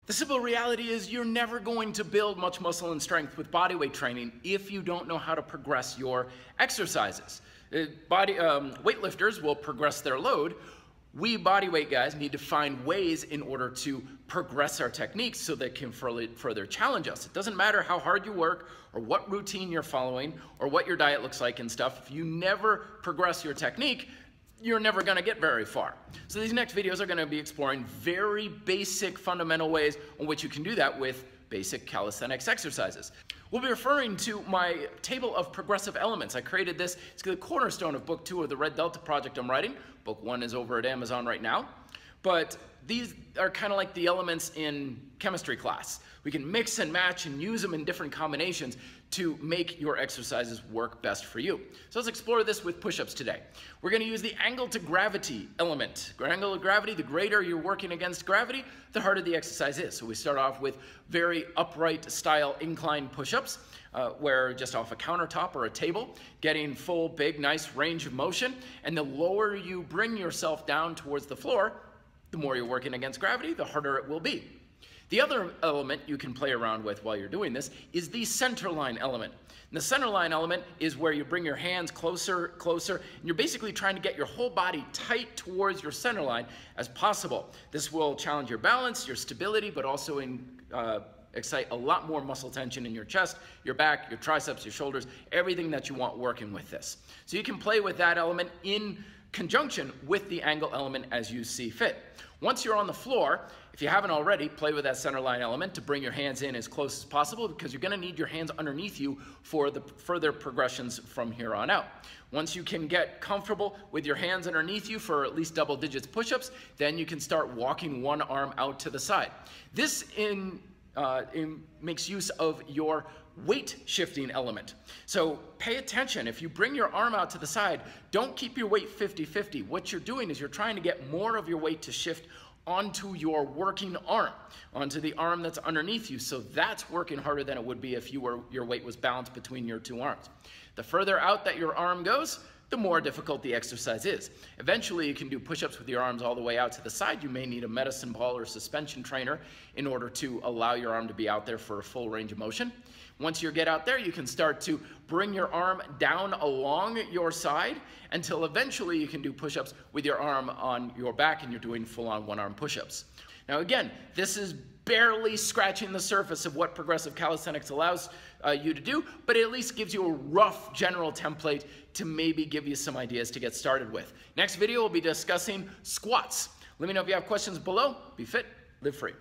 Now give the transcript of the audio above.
The simple reality is you're never going to build much muscle and strength with bodyweight training if you don't know how to progress your exercises. Weightlifters will progress their load. We bodyweight guys need to find ways in order to progress our techniques so they can further challenge us. It doesn't matter how hard you work or what routine you're following or what your diet looks like and stuff. If you never progress your technique, you're never going to get very far. So these next videos are going to be exploring very basic fundamental ways in which you can do that with basic calisthenics exercises. We'll be referring to my table of progressive elements. I created this. It's the cornerstone of book 2 of the Red Delta project I'm writing. Book 1 is over at Amazon right now. But these are kind of like the elements in chemistry class. We can mix and match and use them in different combinations to make your exercises work best for you. So let's explore this with push-ups today. We're going to use the angle to gravity element. Angle of gravity, the greater you're working against gravity, the harder the exercise is. So we start off with very upright style incline push-ups, where just off a countertop or a table, getting full, big, nice range of motion. And the lower you bring yourself down towards the floor, the more you're working against gravity, the harder it will be. The other element you can play around with while you're doing this is the center line element. And the center line element is where you bring your hands closer, and you're basically trying to get your whole body tight towards your center line as possible. This will challenge your balance, your stability, but also excite a lot more muscle tension in your chest, your back, your triceps, your shoulders, everything that you want working with this. So you can play with that element in conjunction with the angle element as you see fit. Once you're on the floor, if you haven't already, play with that center line element to bring your hands in as close as possible because you're going to need your hands underneath you for the further progressions from here on out. Once you can get comfortable with your hands underneath you for at least double digits push-ups, then you can start walking one arm out to the side. This makes use of your weight shifting element. So pay attention. If you bring your arm out to the side, don't keep your weight 50-50. What you're doing is you're trying to get more of your weight to shift onto your working arm, onto the arm that's underneath you. So that's working harder than it would be if your weight was balanced between your two arms. The further out that your arm goes, the more difficult the exercise is. Eventually, you can do push-ups with your arms all the way out to the side. You may need a medicine ball or suspension trainer in order to allow your arm to be out there for a full range of motion. Once you get out there, you can start to bring your arm down along your side until eventually you can do push-ups with your arm on your back and you're doing full-on one-arm push-ups. Now again, this is barely scratching the surface of what progressive calisthenics allows you to do, but it at least gives you a rough general template to maybe give you some ideas to get started with. Next video, we'll be discussing squats. Let me know if you have questions below. Be fit, live free.